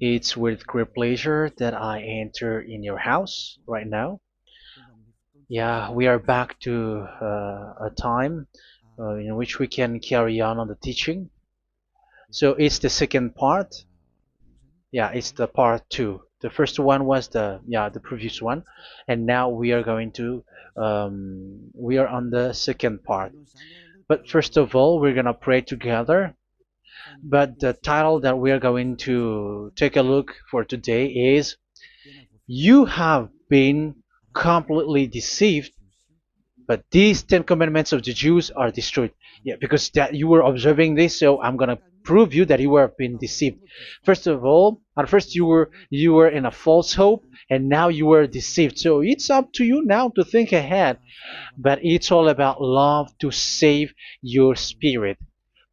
It's with great pleasure that I enter in your house right now. Yeah, we are back to a time in which we can carry on the teaching. So it's the second part. Yeah, it's the part two. The first one was the previous one, and now we are going to we are on the second part. But first of all, we're gonna pray together. But the title that we are going to take a look for today is "You have been completely deceived, but these Ten Commandments of the Jews are destroyed." Yeah, because that you were observing this, so I'm gonna prove you that you were been deceived. First of all, at first you were in a false hope, and now you were deceived. So it's up to you now to think ahead. But it's all about love to save your spirit.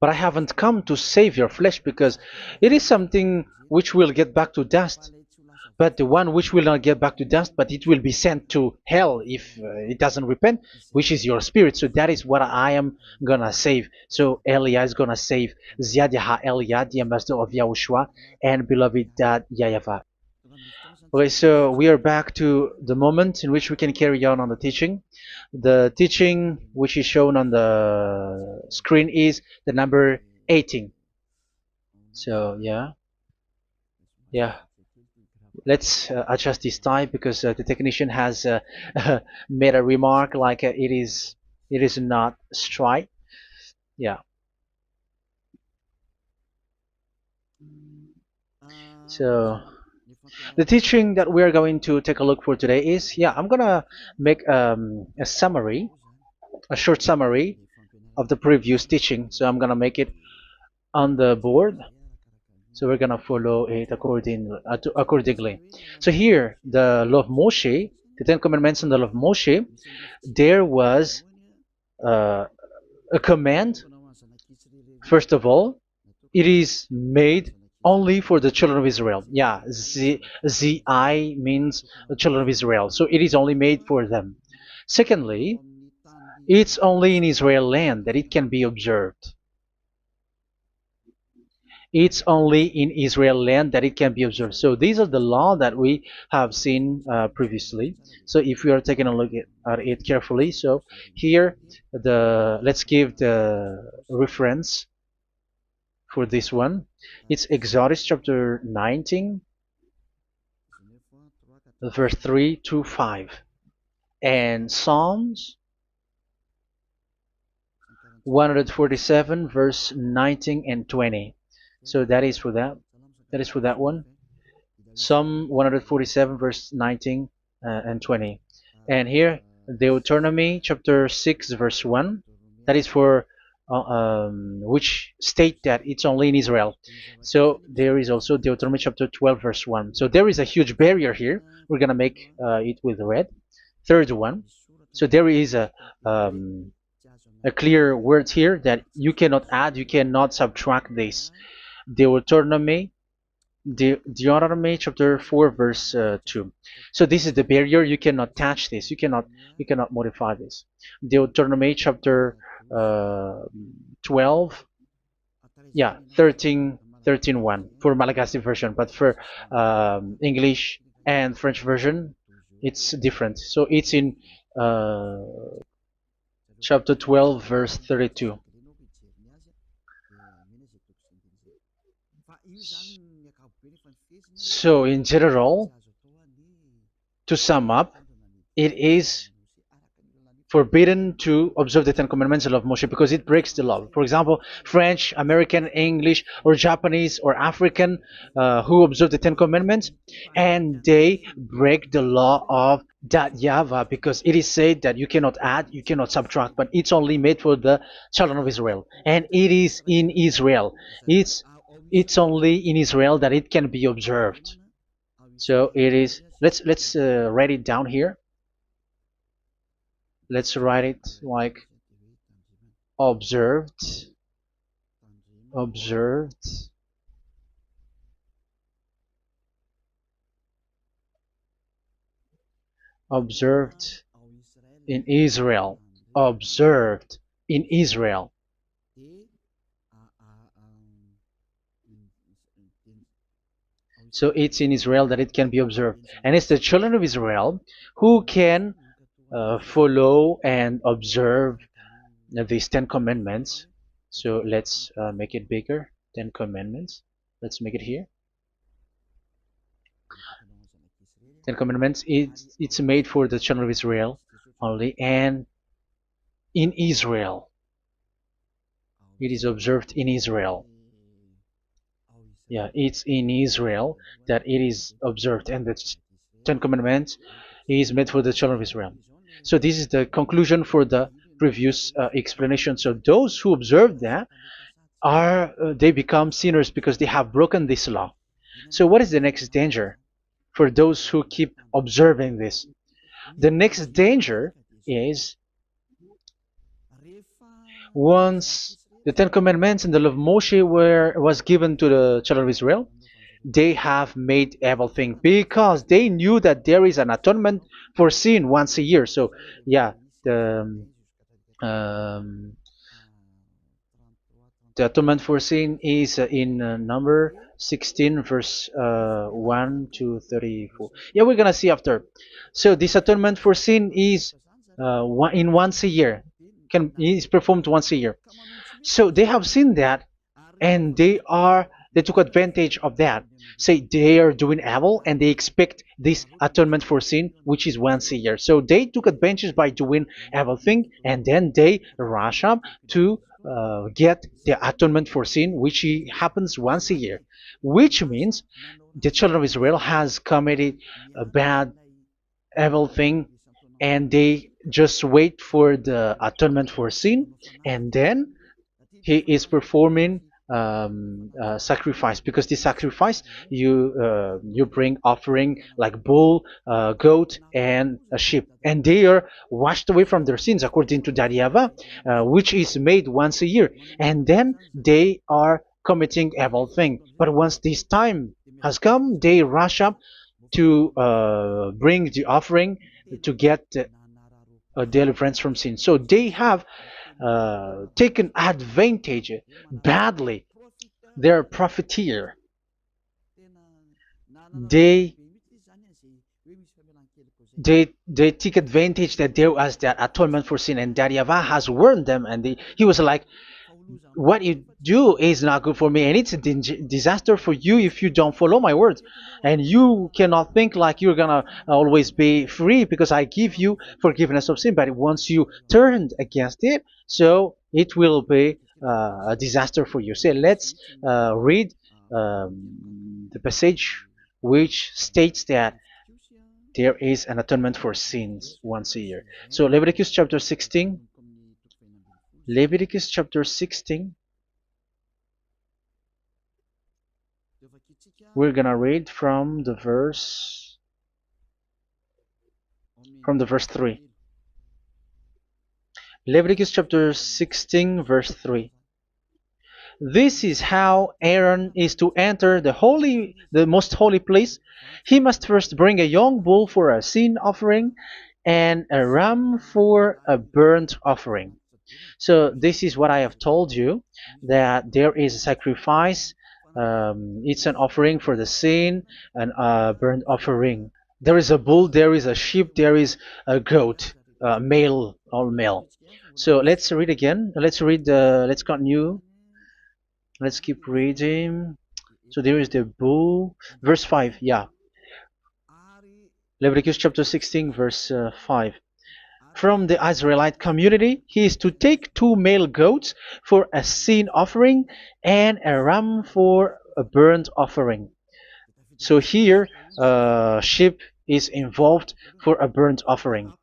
But I haven't come to save your flesh because it is something which will get back to dust. But the one which will not get back to dust, but it will be sent to hell if it doesn't repent, which is your spirit. So that is what I am gonna save. So Elia is gonna save Ziadiha Elia, the ambassador of Yahushua, and beloved Dad Yayava. Okay, so we are back to the moment in which we can carry on the teaching. The teaching which is shown on the screen is the number 18. So yeah. Let's adjust this time because the technician has made a remark like it is not straight. Yeah. So the teaching that we are going to take a look for today is I'm gonna make a summary, a short summary of the previous teaching. So I'm gonna make it on the board. So we're gonna follow it accordingly. So here, the law of Moshe, the Ten Commandments and the law of Moshe, there was uh, a command. First of all, it is made only for the children of Israel. Yeah, Z I means the children of Israel. So it is only made for them. Secondly, it's only in Israel land that it can be observed. It's only in Israel land that it can be observed. So these are the law that we have seen previously. So if we are taking a look at it carefully, so here let's give the reference for this one. It's Exodus chapter 19, verse 3 to 5, and Psalms 147, verse 19 and 20. So that is for that. That is for that one. Psalm 147, verse 19 and 20. And here, Deuteronomy chapter 6, verse 1. That is for which state that it's only in Israel. So there is also Deuteronomy chapter 12, verse 1. So there is a huge barrier here. We're going to make it with red. Third one. So there is a clear word here that you cannot add, you cannot subtract this. Deuteronomy chapter 4 verse 2. So this is the barrier. You cannot touch this. You cannot modify this. Deuteronomy chapter 12, 13 1 for Malagasy version, but for English and French version, it's different. So it's in uh, chapter 12 verse 32. So in general, to sum up, it is forbidden to observe the Ten Commandments and love Moshe because it breaks the law. For example, French, American, English, or Japanese or African who observe the Ten Commandments and they break the law of that Yava because it is said that you cannot add, you cannot subtract, but it's only made for the children of Israel, and it is in Israel. It's only in Israel that it can be observed. So it is. Let's write it down here. Let's write it like observed, observed, observed in Israel, observed in Israel. So it's in Israel that it can be observed. And it's the children of Israel who can follow and observe these Ten Commandments. So let's make it bigger. Ten Commandments. Let's make it here. Ten Commandments. It's made for the children of Israel only, and in Israel. It is observed in Israel. Yeah, it's in Israel that it is observed, and the Ten Commandments is made for the children of Israel. So this is the conclusion for the previous explanation. So those who observe that are they become sinners because they have broken this law. So what is the next danger for those who keep observing this? The next danger is once the Ten Commandments and the law of Moshe was given to the children of Israel, they have made everything because they knew that there is an atonement for sin once a year. So yeah, um, the atonement for sin is in number 16 verse 1 to 34. Yeah, we're gonna see after. So this atonement for sin is in once a year, is performed once a year. So they have seen that, and they took advantage of that. Say they are doing evil and they expect this atonement for sin, which is once a year. So they took advantage by doing evil thing, and then they rush up to get the atonement for sin, which happens once a year, which means the children of Israel has committed a bad evil thing, and they just wait for the atonement for sin, and then he is performing sacrifice, because the sacrifice you bring offering like bull, goat, and a sheep, and they are washed away from their sins according to Dariava, which is made once a year, and then they are committing evil thing. But once this time has come, they rush up to bring the offering to get deliverance from sin. So they have taken advantage badly. They're a profiteer. They they take advantage that there was that atonement for sin, and Daryava has warned them, and he was like, what you do is not good for me, and it's a disaster for you if you don't follow my words, and you cannot think like you're gonna always be free because I give you forgiveness of sin, but once you turned against it, so it will be a disaster for you. So let's read the passage which states that there is an atonement for sins once a year. So Leviticus chapter 16. Leviticus chapter 16. We're gonna read from the verse 3. Leviticus chapter 16 verse 3. This is how Aaron is to enter the most holy place. He must first bring a young bull for a sin offering and a ram for a burnt offering. So this is what I have told you, that there is a sacrifice. It's an offering for the sin, and a burnt offering. There is a bull, there is a sheep, there is a goat, male, all male. So let's read again. Let's continue. Let's keep reading. So there is the bull, verse 5. Yeah, Leviticus chapter 16 verse 5. From the Israelite community, he is to take 2 male goats for a sin offering and a ram for a burnt offering. So here, sheep is involved for a burnt offering.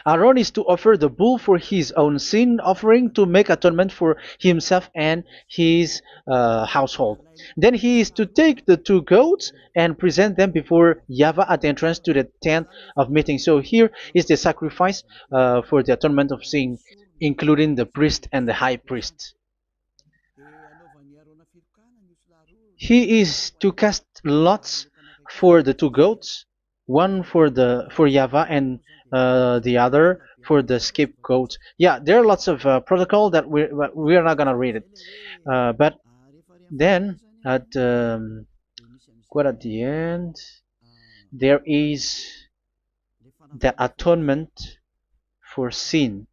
Aaron is to offer the bull for his own sin offering to make atonement for himself and his household. Then he is to take the 2 goats and present them before Yahweh at the entrance to the tent of meeting. So here is the sacrifice for the atonement of sin, including the priest and the high priest. He is to cast lots for the 2 goats, one for Yahweh and the other for the scapegoat. Yeah, there are lots of protocol that we are not gonna read it, but then At quite at the end, there is the atonement for sin.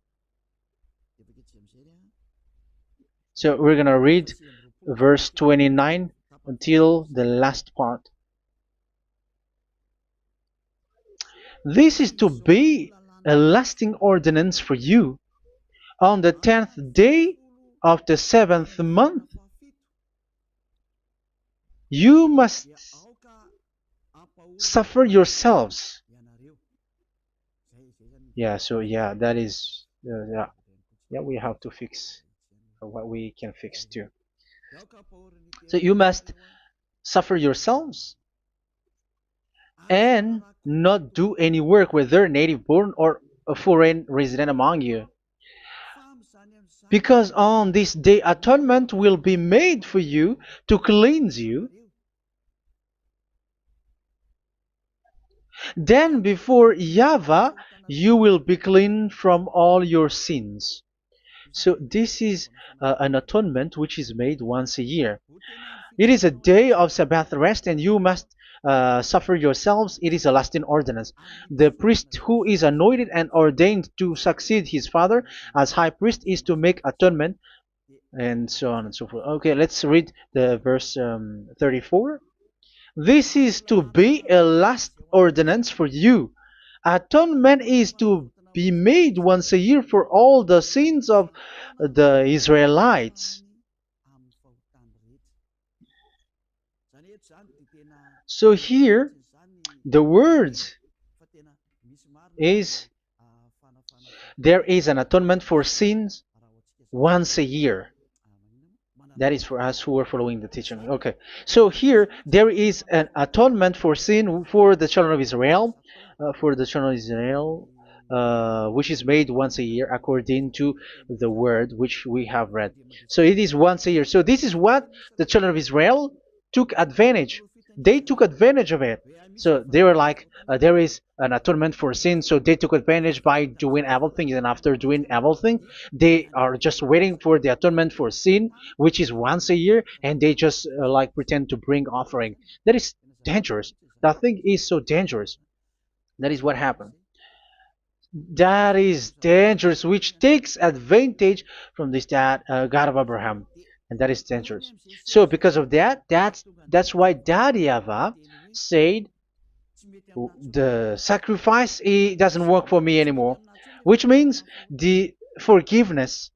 So we're gonna read verse 29 until the last part. This is to be a lasting ordinance for you. On the 10th day of the 7th month, you must suffer yourselves. Yeah, so yeah, that is, yeah, we have to fix what we can fix too. So you must suffer yourselves and not do any work, whether native born or a foreign resident among you. Because on this day atonement will be made for you to cleanse you. Then before Yahweh you will be clean from all your sins. So this is an atonement which is made once a year. It is a day of Sabbath rest, and you must suffer yourselves. It is a lasting ordinance. The priest who is anointed and ordained to succeed his father as high priest is to make atonement, and so on and so forth. Okay, let's read the verse 34. This is to be a last ordinance for you. Atonement is to be made once a year for all the sins of the Israelites. So here, the words is there is an atonement for sins once a year. That is for us who are following the teaching. Okay. So here, there is an atonement for sin for the children of Israel, which is made once a year according to the word which we have read. So it is once a year. So this is what the children of Israel took advantage. They took advantage of it. So they were like, there is an atonement for sin. So they took advantage by doing everything, and after doing everything, they are just waiting for the atonement for sin, which is once a year, and they just like pretend to bring offering. That is dangerous. That thing is so dangerous. That is what happened. That is dangerous, which takes advantage from this God of Abraham, and that is dangerous. So because of that, that's why Dadiava said the sacrifice it doesn't work for me anymore, which means the forgiveness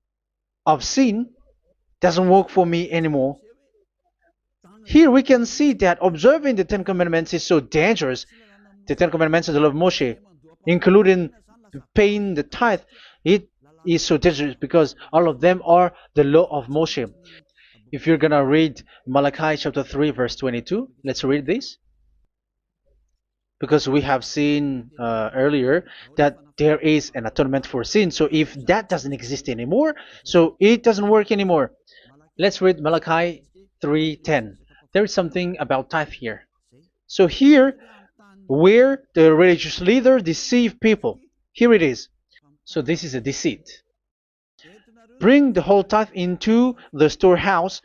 of sin doesn't work for me anymore. Here we can see that observing the Ten Commandments is so dangerous. The Ten Commandments of the law of Moshe, including paying the tithe, it is so dangerous because all of them are the law of Moshe. If you're gonna read Malachi chapter 3 verse 22, let's read this, because we have seen earlier that there is an atonement for sin. So if that doesn't exist anymore, so it doesn't work anymore. Let's read Malachi 3:10. There is something about tithe here. So here, where the religious leader deceive people, here it is. So this is a deceit. Bring the whole tithe into the storehouse,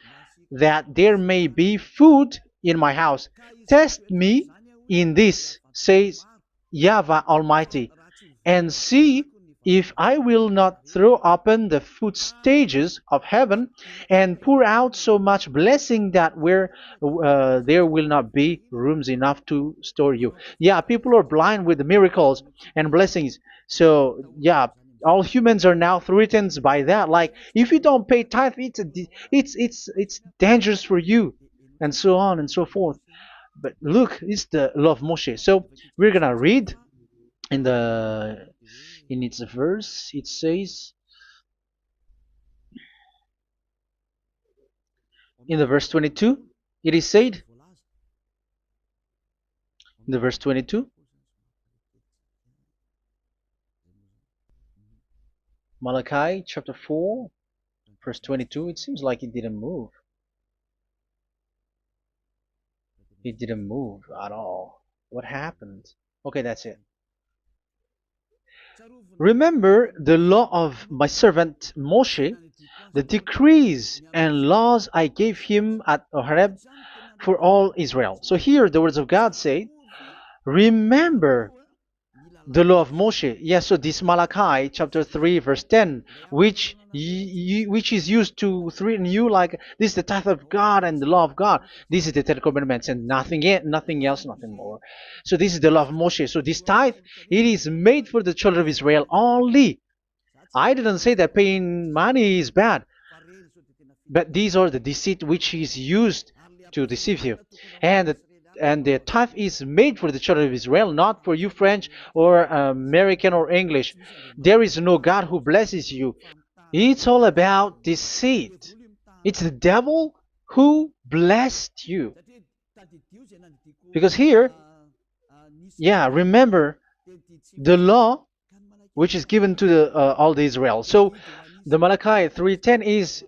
that there may be food in my house. Test me in this, says Yahweh Almighty, and see if I will not throw open the food stages of heaven and pour out so much blessing that where there will not be rooms enough to store you. Yeah, people are blind with the miracles and blessings. So yeah, all humans are now threatened by that. Like if you don't pay tithe, it's dangerous for you, and so on and so forth. But look, it's the law of Moshe. So we're gonna read in the in its verse. It says in the verse 22. It is said in the verse 22. Malachi chapter 4 verse 22. It seems like it didn't move. It didn't move at all. What happened? Okay, that's it. Remember the law of my servant Moshe, the decrees and laws I gave him at Horeb for all Israel. So here the words of God say, remember the law of Moshe. Yes, so this Malachi chapter 3 verse 10, which is used to threaten you like this is the tithe of God and the law of God. This is the Ten Commandments and nothing else, nothing more. So this is the law of Moshe. So this tithe, it is made for the children of Israel only. I didn't say that paying money is bad, but these are the deceit which is used to deceive you. And the tithe is made for the children of Israel, not for you French or American or English. There is no God who blesses you. It's all about deceit. It's the devil who blessed you. Because here, yeah, remember the law which is given to all the Israel. So the Malachi 3:10 is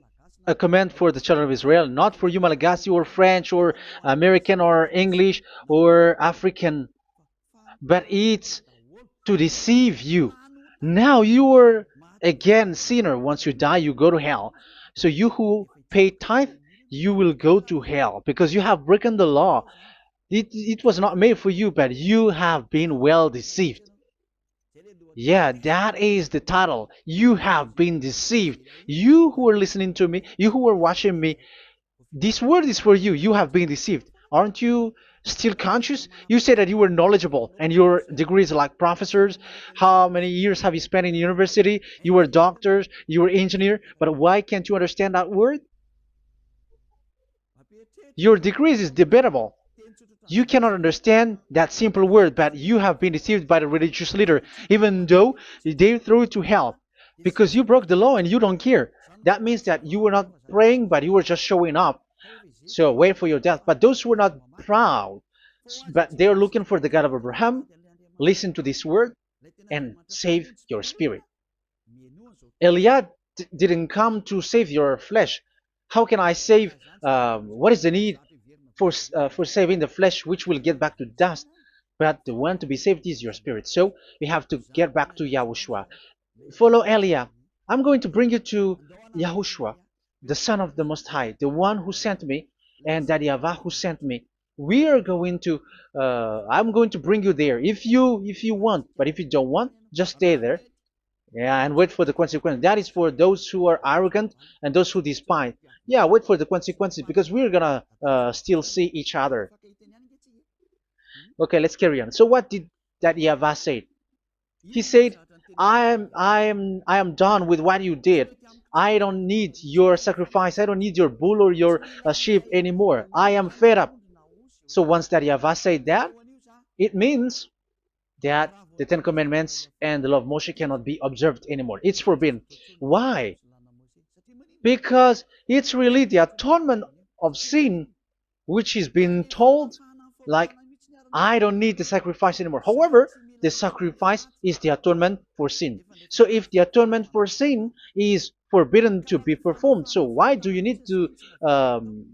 a command for the children of Israel, not for you Malagasy or French or American or English or African, but it's to deceive you. Now you are again sinner. Once you die, you go to hell. So you who pay tithe, you will go to hell because you have broken the law. It was not made for you, but you have been well deceived. Yeah, that is the title. You have been deceived. You who are listening to me, you who are watching me, this word is for you. You have been deceived. Aren't you still conscious? You said that you were knowledgeable and your degrees are like professors. How many years have you spent in university? You were doctors, you were engineer, but why can't you understand that word? Your degrees is debatable. You cannot understand that simple word, but you have been deceived by the religious leader, even though they threw you to hell because you broke the law and you don't care. That means that you were not praying, but you were just showing up. So wait for your death. But those who are not proud, but they are looking for the God of Abraham, listen to this word and save your spirit. Eliad didn't come to save your flesh. How can I save? What is the need for saving the flesh, which will get back to dust? But the one to be saved is your spirit. So we have to get back to Yahushua. Follow Eliah. I'm going to bring you to Yahushua, the Son of the Most High, the one who sent me, and Daddy Yahweh who sent me. We are going to. I'm going to bring you there if you want, but if you don't want, just stay there. Yeah, and wait for the consequences. That is for those who are arrogant and those who despise. Yeah, wait for the consequences because we're gonna still see each other. Okay, let's carry on. So what did that Yahweh say? He said, I am done with what you did. I don't need your sacrifice. I don't need your bull or your sheep anymore. I am fed up. So once that Yahweh said that, it means that the Ten Commandments and the law of Moshe cannot be observed anymore. It's forbidden. Why? Because it's really the atonement of sin which is being told, like, I don't need the sacrifice anymore. However, the sacrifice is the atonement for sin. So if the atonement for sin is forbidden to be performed, so why do you need to um,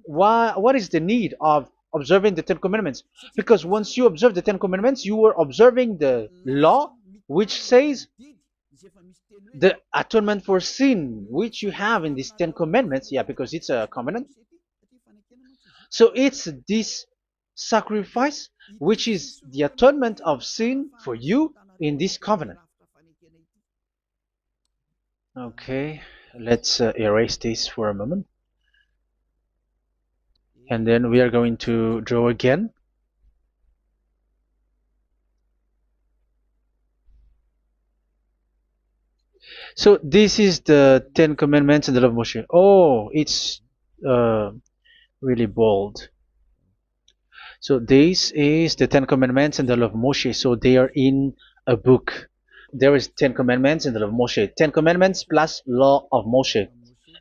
what is the need of observing the Ten Commandments? Because once you observe the Ten Commandments, you are observing the law which says the atonement for sin which you have in these Ten Commandments. Yeah, because it's a covenant. So it's this sacrifice which is the atonement of sin for you in this covenant. Okay, let's erase this for a moment. And then we are going to draw again. So this is the Ten Commandments and the law of Moshe. Oh, it's uh, really bold. So this is the Ten Commandments and the law of Moshe. So they are in a book. There is Ten Commandments and the law of Moshe. Ten Commandments plus law of Moshe.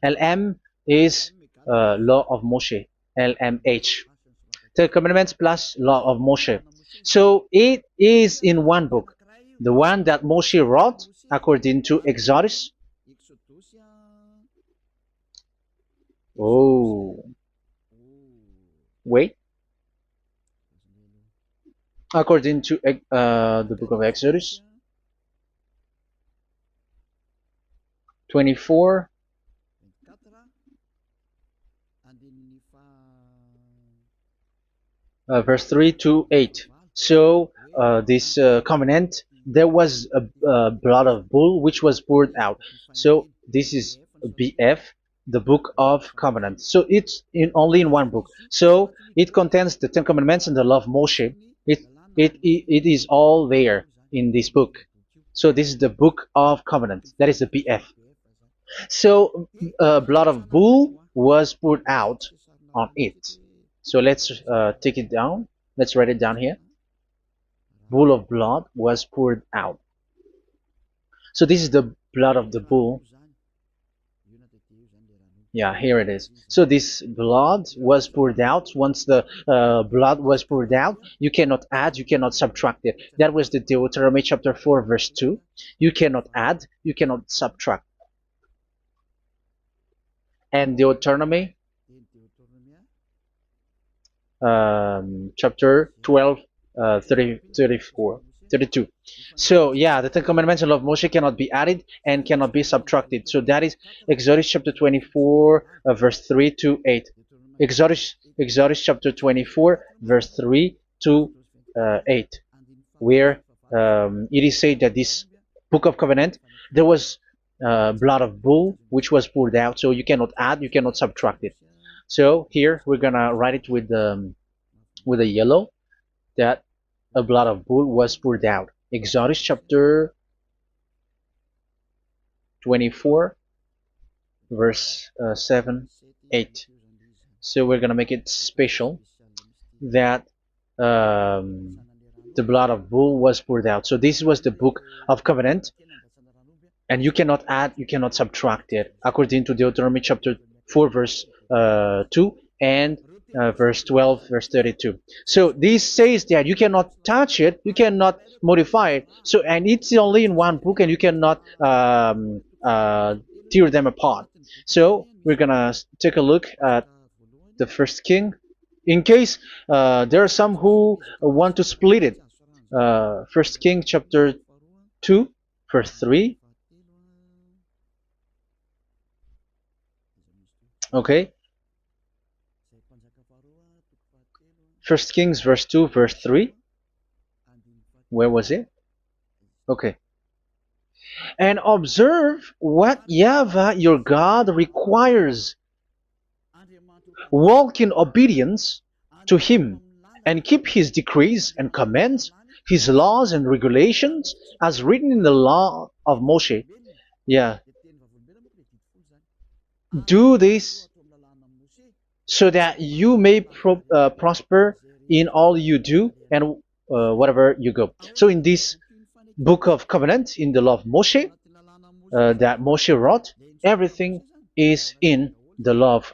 LM is law of Moshe. LMH. Ten Commandments plus law of Moshe. So it is in one book. The one that Moshe wrote according to Exodus. Oh, wait. according to the book of Exodus 24, verse 3 to 8. So this covenant, there was a blood of bull which was poured out. So this is BF, the book of covenant. So it's in only in one book. So it contains the Ten Commandments and the law of Moshe. It is all there in this book. So this is the book of covenant. That is the BF. So blood of bull was poured out on it. So let's take it down. Let's write it down here. Bull of blood was poured out. So this is the blood of the bull. Yeah, here it is. So this blood was poured out. Once the blood was poured out, you cannot add, you cannot subtract it. That was the Deuteronomy chapter 4, verse 2. You cannot add, you cannot subtract. And Deuteronomy chapter 12, 34, 32. So yeah, the Ten Commandments and law of Moshe cannot be added and cannot be subtracted. So that is Exodus chapter 24, verse 3 to 8. Exodus chapter 24, verse 3 to 8, where it is said that this book of covenant, there was blood of bull which was poured out, so you cannot add, you cannot subtract it. So here we're gonna write it with a yellow, that a blood of bull was poured out. Exodus chapter 24, verse 7, 8. So we're gonna make it special that the blood of bull was poured out. So this was the book of covenant, and you cannot add, you cannot subtract it, according to Deuteronomy chapter 4, verse 2 and verse 12, verse 32. So this says that you cannot touch it, you cannot modify it. So, and it's only in one book, and you cannot tear them apart. So we're gonna take a look at the first king. In case there are some who want to split it, First King chapter 2, verse 3. Okay, First Kings verse 2, verse 3. Where was it? Okay. And observe what Yahweh your God requires. Walk in obedience to him, and keep his decrees and commands, his laws and regulations, as written in the law of Moshe. Yeah. Do this so that you may prosper in all you do and whatever you go. So in this book of covenant, in the law of Moshe, that Moshe wrote, everything is in the law of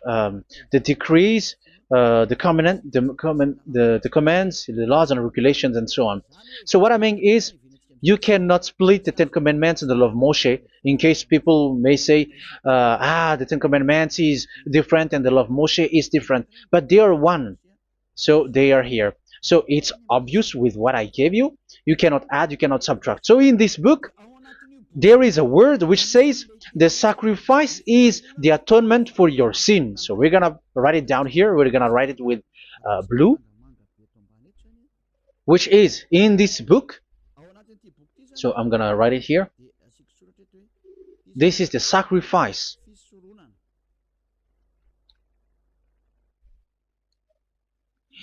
the decrees, the covenant, the commands, the laws and regulations, and so on. So what I mean is, you cannot split the Ten Commandments and the law of Moshe. In case people may say, the Ten Commandments is different and the law of Moshe is different, but they are one. So they are here. So it's obvious with what I gave you. You cannot add, you cannot subtract. So in this book, there is a word which says the sacrifice is the atonement for your sin. So we're gonna write it down here. We're gonna write it with blue, which is in this book. So I'm gonna write it here. This is the sacrifice.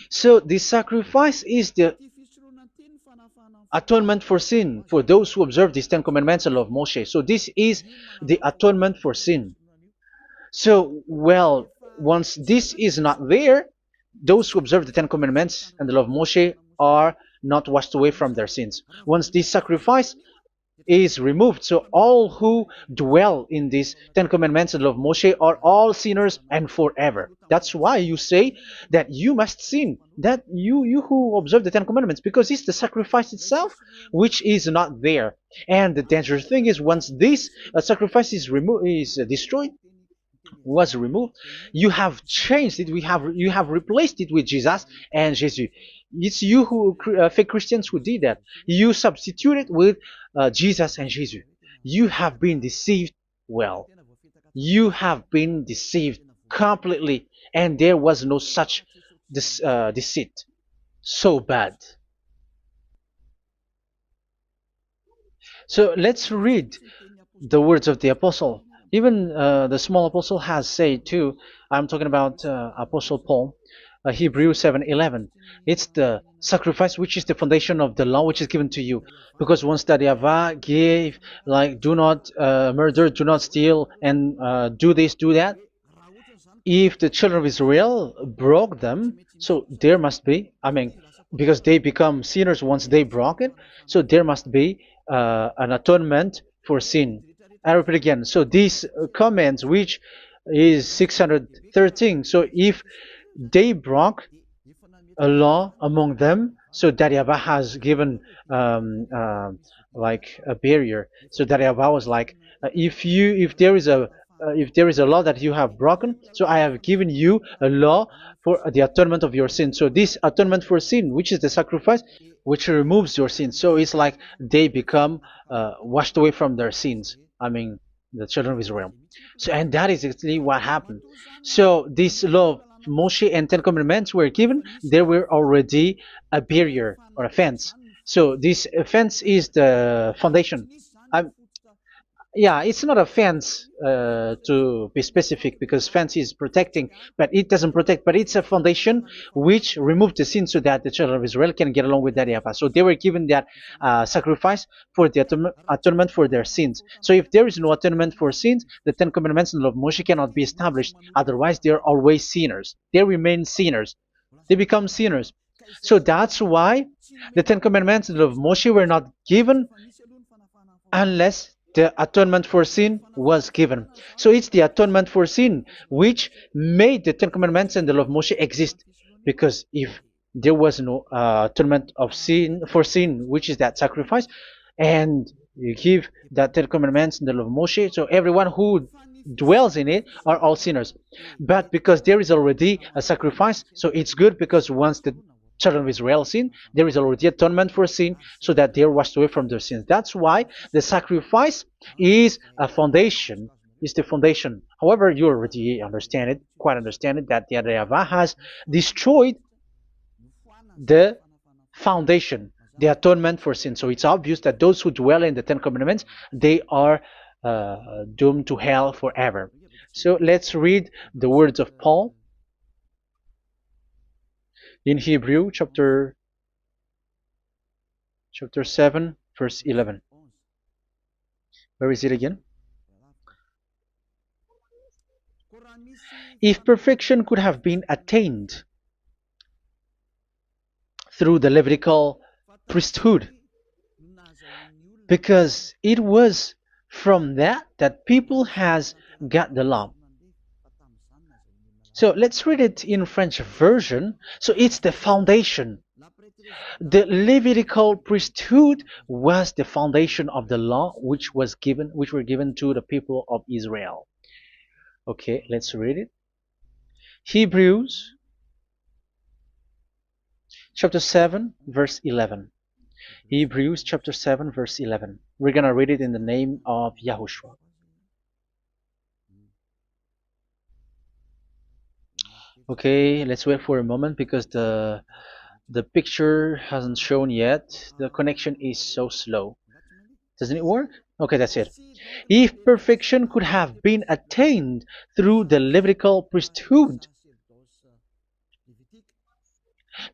So the sacrifice is the atonement for sin for those who observe these Ten Commandments and law of Moshe. So this is the atonement for sin. So, well, once this is not there, those who observe the Ten Commandments and the law of Moshe are not washed away from their sins. Once this sacrifice is removed, so all who dwell in these Ten Commandments and law of Moshe are all sinners and forever. That's why you say that you must sin, that you who observe the Ten Commandments, because it's the sacrifice itself which is not there. And the dangerous thing is, once this sacrifice is removed, is destroyed, was removed. You have changed it. You have replaced it with Jesus and Jesus. It's you who fake Christians who did that. You substituted with Jesus and Jesus. You have been deceived. Well, you have been deceived completely, and there was no such deceit. So bad. So let's read the words of the apostle. Even the small apostle has said too. I'm talking about Apostle Paul, Hebrews 7:11. It's the sacrifice which is the foundation of the law which is given to you. Because once that Yahweh gave, like, do not murder, do not steal, and do this, do that. If the children of Israel broke them, so there must be, I mean, because they become sinners once they broke it, so there must be an atonement for sin. I repeat again. So these comments, which is 613, so if they broke a law among them, so Daryaba has given like a barrier. So Daryaba was like, if there is a law that you have broken, so I have given you a law for the atonement of your sin. So this atonement for sin, which is the sacrifice, which removes your sin. So it's like they become washed away from their sins. I mean, the children of Israel. So, and that is actually what happened. So this law of Moshe and Ten Commandments were given. There were already a barrier or a fence. So this fence is the foundation. I, yeah, it's not a fence to be specific, because fence is protecting, but it doesn't protect. But it's a foundation which removed the sin so that the children of Israel can get along with that Yahweh. So they were given that sacrifice for the atonement for their sins. So if there is no atonement for sins, the Ten Commandments and the law of Moshe cannot be established. Otherwise, they are always sinners. They remain sinners. They become sinners. So that's why the Ten Commandments and the law of Moshe were not given unless the atonement for sin was given. So it's the atonement for sin which made the Ten Commandments and the law of Moshe exist. Because if there was no atonement of sin for sin, which is that sacrifice, and you give that Ten Commandments and the law of Moshe, so everyone who dwells in it are all sinners. But because there is already a sacrifice, so it's good, because once the children of Israel sin, there is already atonement for sin, so that they are washed away from their sins. That's why the sacrifice is a foundation, is the foundation. However, you already understand it, quite understand it, that the Yahweh has destroyed the foundation, the atonement for sin. So it's obvious that those who dwell in the Ten Commandments, they are doomed to hell forever. So let's read the words of Paul in Hebrew chapter 7, verse 11. Where is it again? If perfection could have been attained through the Levitical priesthood, because it was from that people has got the law. So let's read it in French version. So it's the foundation. The Levitical priesthood was the foundation of the law which were given to the people of Israel. Okay, let's read it. Hebrews chapter 7, verse 11. Hebrews chapter 7, verse 11. We're going to read it in the name of Yahushua. Okay, let's wait for a moment, because the picture hasn't shown yet. The connection is so slow. Doesn't it work? Okay, that's it. If perfection could have been attained through the Levitical priesthood,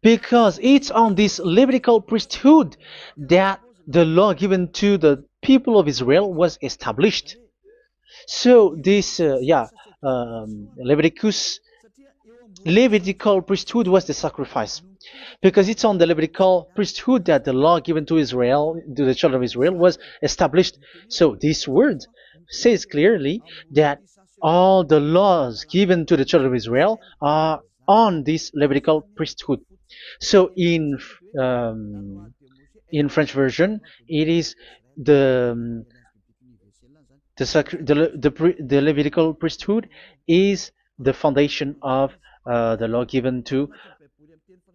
because it's on this Levitical priesthood that the law given to the people of Israel was established. So this, Levitical priesthood was the sacrifice, because it's on the Levitical priesthood that the law given to Israel, to the children of Israel, was established. So this word says clearly that all the laws given to the children of Israel are on this Levitical priesthood. So in French version, it is the The Levitical priesthood is the foundation of the law given to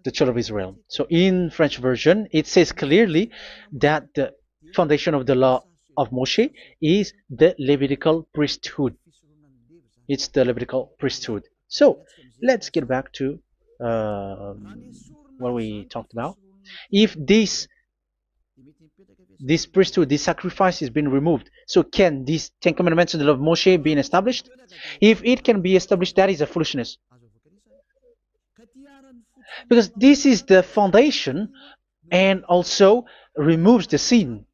the children of Israel. So in French version, it says clearly that the foundation of the law of Moshe is the Levitical priesthood. It's the Levitical priesthood. So let's get back to what we talked about. If this priesthood, this sacrifice is being removed, so can these Ten Commandments and the law of Moshe be established? If it can be established, that is a foolishness. Because this is the foundation and also removes the sin.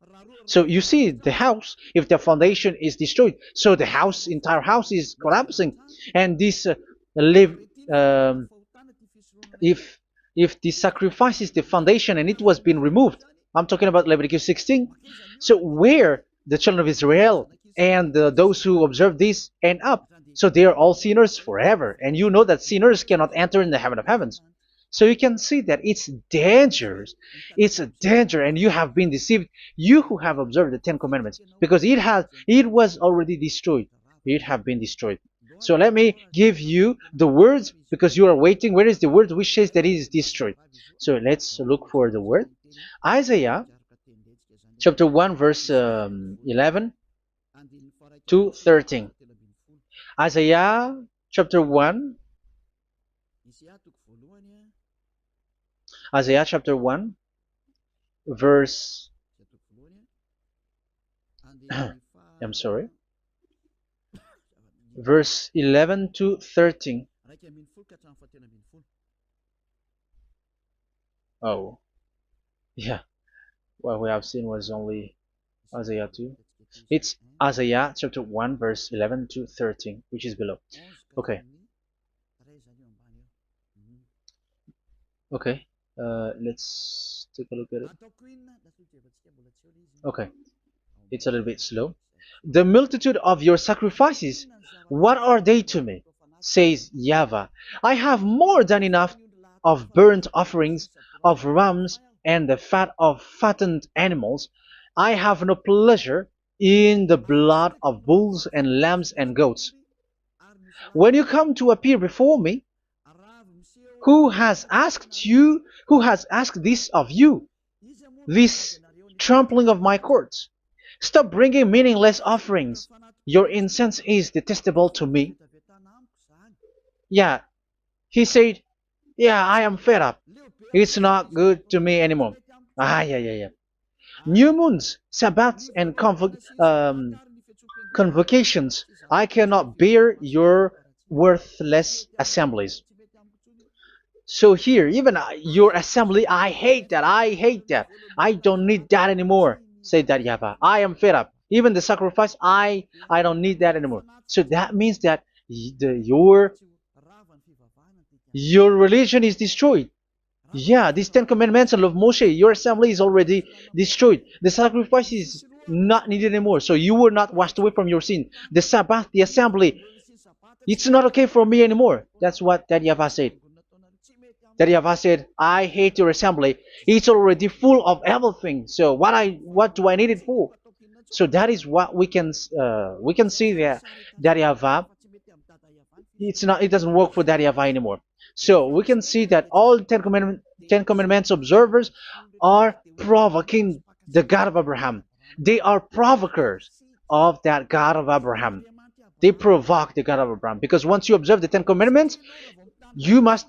So you see the house, if the foundation is destroyed, so the entire house is collapsing. And this live, if the sacrifice is the foundation and it was being removed, I'm talking about Leviticus 16. So where the children of Israel and those who observe this end up? So they are all sinners forever. And you know that sinners cannot enter in the heaven of heavens. So you can see that it's dangerous. It's a danger, and you have been deceived. You who have observed the Ten Commandments, because it was already destroyed. It have been destroyed. So let me give you the words, because you are waiting. Where is the word which says that it is destroyed? So let's look for the word. Isaiah chapter 1 verse 11 to 13. Isaiah chapter 1. Isaiah chapter 1 verse I'm sorry, verse 11 to 13. Oh, yeah, what we have seen was only Isaiah 2. It's Isaiah chapter 1 verse 11 to 13, which is below. Okay. Okay. Let's take a look at it. Okay, it's a little bit slow. The multitude of your sacrifices, what are they to me? Says Yahweh. I have more than enough of burnt offerings, of rams, and the fat of fattened animals. I have no pleasure in the blood of bulls and lambs and goats. When you come to appear before me, who has asked this of you, this trampling of my courts? Stop bringing meaningless offerings. Your incense is detestable to me. Yeah, he said, yeah, I am fed up. It's not good to me anymore. Yeah. New moons, Sabbaths, and convocations. I cannot bear your worthless assemblies. So here, even your assembly, I hate that. I don't need that anymore. Say that, Yahweh. I am fed up. Even the sacrifice, I don't need that anymore. So that means that your religion is destroyed. Yeah, these Ten Commandments and of Moshe, your assembly is already destroyed. The sacrifice is not needed anymore. So you were not washed away from your sin. The Sabbath, the assembly, it's not okay for me anymore. That's what that Yahweh said. That Yahweh said, I hate your assembly. It's already full of everything. So what do I need it for? So that is what we can see there. That Yahweh, it doesn't work for that Yahweh anymore. So we can see that all Ten Commandments observers are provoking the God of Abraham. They are provokers of that God of Abraham. They provoke the God of Abraham, because once you observe the Ten Commandments, you must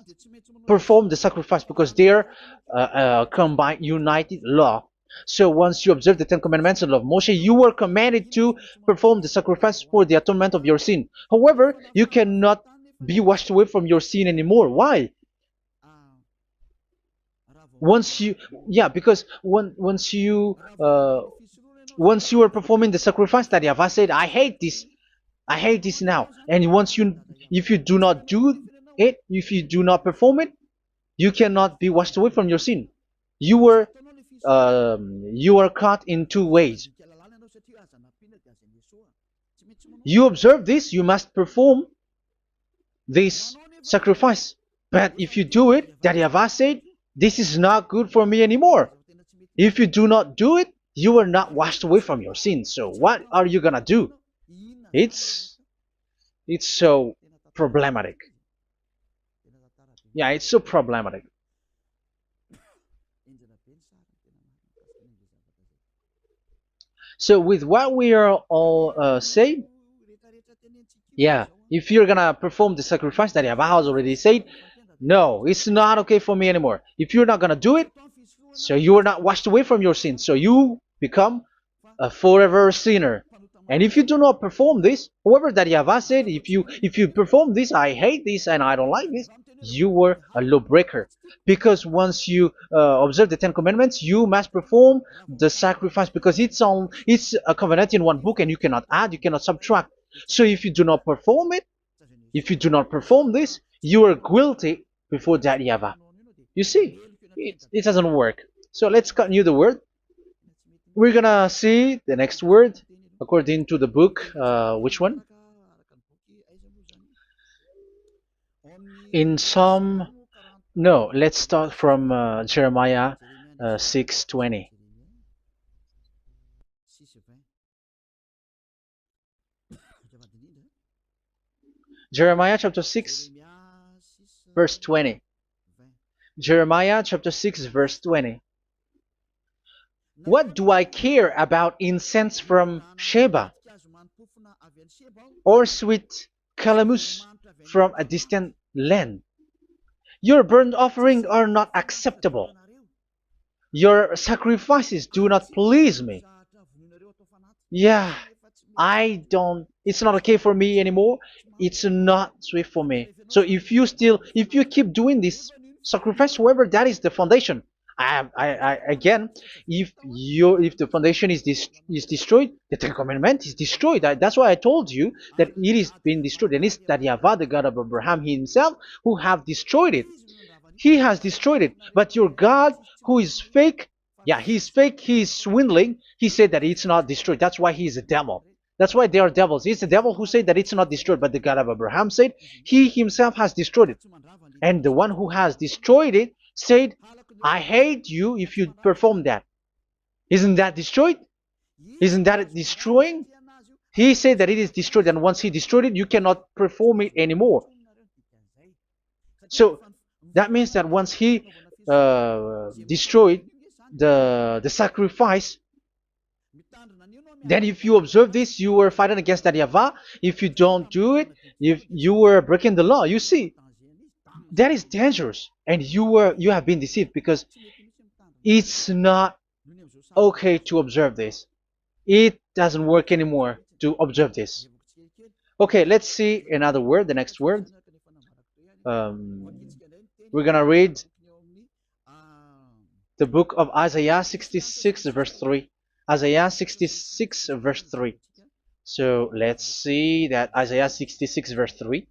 perform the sacrifice, because they're combined, united law. So once you observe the Ten Commandments and love Moshe, you were commanded to perform the sacrifice for the atonement of your sin. However, you cannot be washed away from your sin anymore. Why? Because once you are performing the sacrifice that Yahweh said, I hate this now. And if you do not do it, if you do not perform it, you cannot be washed away from your sin. You are caught in two ways. You observe this, you must perform this sacrifice. But if you do it, that Yahweh said, this is not good for me anymore. If you do not do it, you are not washed away from your sins. So what are you gonna do? It's it's so problematic. Yeah, it's so problematic. So with what we are all saying, yeah, if you're gonna perform the sacrifice that Yahweh has already said, no, it's not okay for me anymore. If you're not gonna do it, so you are not washed away from your sins, so you become a forever sinner. And if you do not perform this, however that Yahweh said, if you perform this, I hate this and I don't like this, you were a lawbreaker. Because once you observe the Ten Commandments, you must perform the sacrifice because it's a covenant in one book and you cannot add, you cannot subtract. So if you do not perform it, if you do not perform this, you are guilty before that Yahweh. You see, it doesn't work. So let's continue the word. We're gonna see the next word according to the book. Which one? In Psalm. No, let's start from Jeremiah 6:20. Jeremiah chapter 6, verse 20. Jeremiah chapter 6, verse 20. What do I care about incense from Sheba or sweet calamus from a distant land? Your burnt offerings are not acceptable. Your sacrifices do not please me. Yeah, it's not okay for me anymore. It's not sweet for me. So if you keep doing this sacrifice, however, that is the foundation. Again, if the foundation is destroyed, the Ten Commandment is destroyed. That's why I told you that it is being destroyed, and it's that Yahweh, the God of Abraham himself, who have destroyed it. He has destroyed it. But your God, who is fake, yeah, he's fake, he's swindling. He said that it's not destroyed. That's why he's a devil. That's why they are devils. It's the devil who said that it's not destroyed, but the God of Abraham said he himself has destroyed it. And the one who has destroyed it said, I hate you if you perform that. Isn't that destroyed? Isn't that destroying? He said that it is destroyed, and once he destroyed it, you cannot perform it anymore. So that means that once he destroyed the sacrifice, then if you observe this, you were fighting against that Yahweh. If you don't do it, if you were breaking the law, you see, that is dangerous, and you have been deceived because it's not okay to observe this. It doesn't work anymore to observe this. Okay, let's see another word, the next word. We're gonna read the book of Isaiah 66 verse 3. Isaiah 66 verse 3. So let's see that Isaiah 66 verse 3.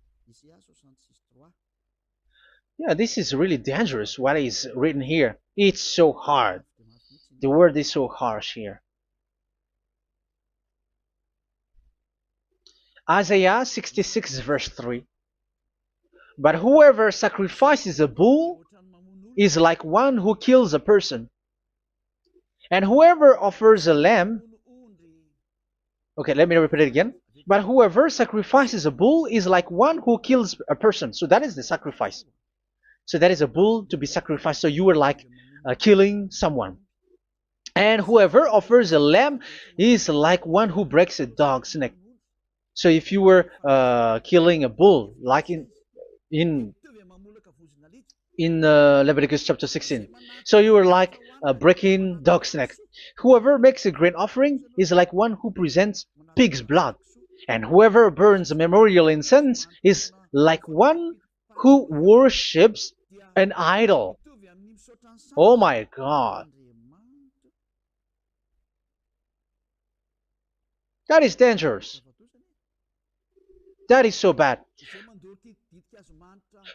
Yeah, this is really dangerous what is written here. It's so hard. The word is so harsh here. Isaiah 66 verse 3. But whoever sacrifices a bull is like one who kills a person. And whoever offers a lamb, okay, let me repeat it again. But whoever sacrifices a bull is like one who kills a person. So that is the sacrifice. So that is a bull to be sacrificed. So you were like killing someone. And whoever offers a lamb is like one who breaks a dog's neck. So if you were killing a bull, like in Leviticus chapter 16, so you were like breaking dog's neck. Whoever makes a grain offering is like one who presents pig's blood, and whoever burns a memorial incense is like one who worships an idol. Oh my God. That is dangerous. That is so bad.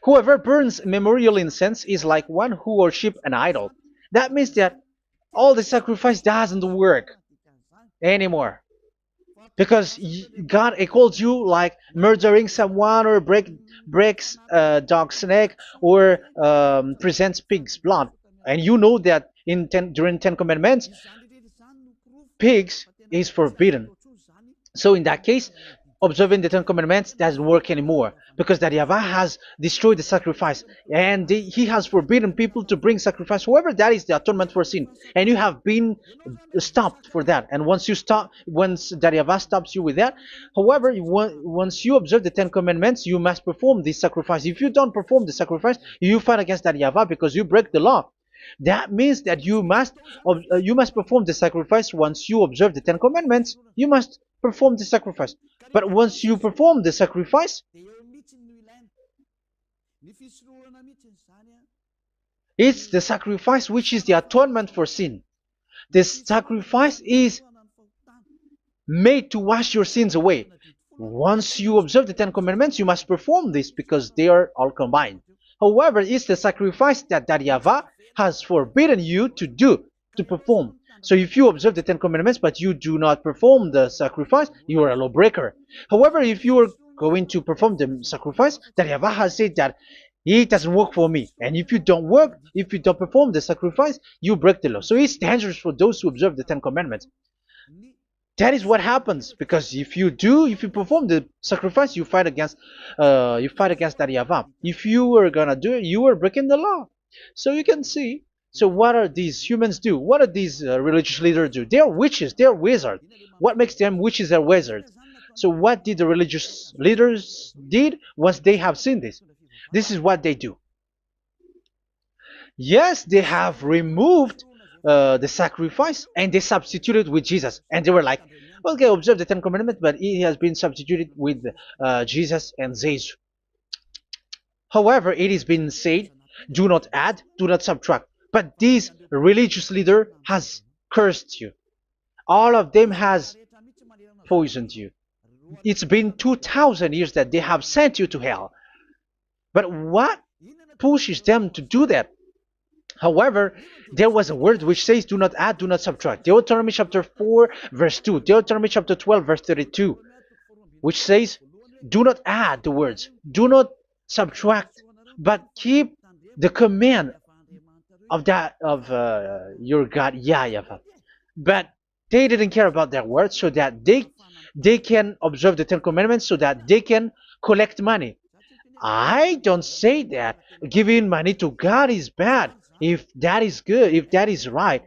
Whoever burns memorial incense is like one who worships an idol. That means that all the sacrifice doesn't work anymore. Because God calls you like murdering someone or breaks a dog's neck or presents pig's blood. And you know that during Ten Commandments, pigs is forbidden. So in that case, observing the Ten Commandments doesn't work anymore because that Yahweh has destroyed the sacrifice and he has forbidden people to bring sacrifice. However, that is the atonement for sin, and you have been stopped for that. And once you stop, once that Yahweh stops you with that, however, once you observe the Ten Commandments, you must perform this sacrifice. If you don't perform the sacrifice, you fight against that Yahweh because you break the law. That means that you must perform the sacrifice. Once you observe the Ten Commandments, you must perform the sacrifice. But once you perform the sacrifice, it's the sacrifice which is the atonement for sin. This sacrifice is made to wash your sins away. Once you observe the Ten Commandments, you must perform this because they are all combined. However, it's the sacrifice that Yahweh has forbidden you to do, to perform. So if you observe the Ten Commandments but you do not perform the sacrifice, you are a lawbreaker. However, if you are going to perform the sacrifice, that Yahweh has said that it doesn't work for me. And if you don't work, if you don't perform the sacrifice, you break the law. So it's dangerous for those who observe the Ten Commandments. That is what happens because if you perform the sacrifice, you fight against that Yahweh. If you are gonna do it, you are breaking the law. So you can see. So what are these humans do? What are these religious leaders do? They are witches. They are wizards. What makes them witches or wizards? So what did the religious leaders did once they have seen this? This is what they do. Yes, they have removed the sacrifice and they substituted with Jesus. And they were like, okay, observe the Ten Commandments, but it has been substituted with Jesus and Jesus. However, it has been said, do not add, do not subtract. But this religious leader has cursed you. All of them has poisoned you. It's been 2,000 years that they have sent you to hell. But what pushes them to do that? However, there was a word which says, do not add, do not subtract. Deuteronomy chapter 4, verse 2. Deuteronomy chapter 12, verse 32. Which says, do not add the words. Do not subtract. But keep the command of your God, Yahweh. But they didn't care about their words so that they can observe the Ten Commandments so that they can collect money. I don't say that giving money to God is bad. If that is good, if that is right,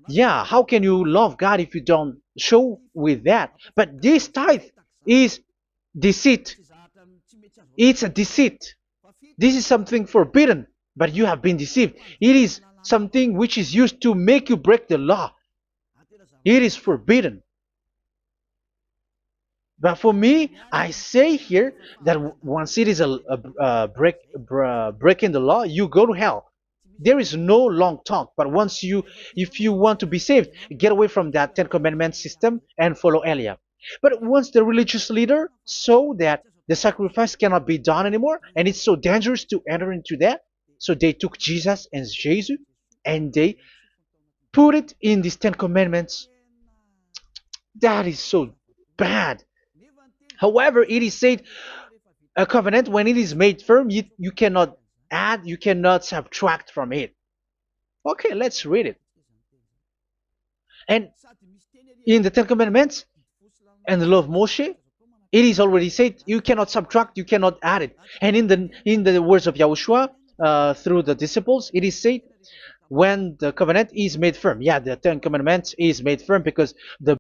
yeah, how can you love God if you don't show with that? But this tithe is deceit. It's a deceit. This is something forbidden, but you have been deceived. It is something which is used to make you break the law. It is forbidden. But for me, I say here that once it is breaking the law, you go to hell. There is no long talk. But if you want to be saved, get away from that Ten Commandments system and follow Eliab. But once the religious leader saw that the sacrifice cannot be done anymore, and it's so dangerous to enter into that, so they took Jesus and Jesus and they put it in these Ten Commandments. That is so bad. However, it is said a covenant, when it is made firm, you cannot add, you cannot subtract from it. Okay, let's read it. And in the Ten Commandments and the law of Moshe, it is already said you cannot subtract, you cannot add it. And in the words of Yahushua through the disciples, it is said when the covenant is made firm. Yeah, the Ten Commandments is made firm because the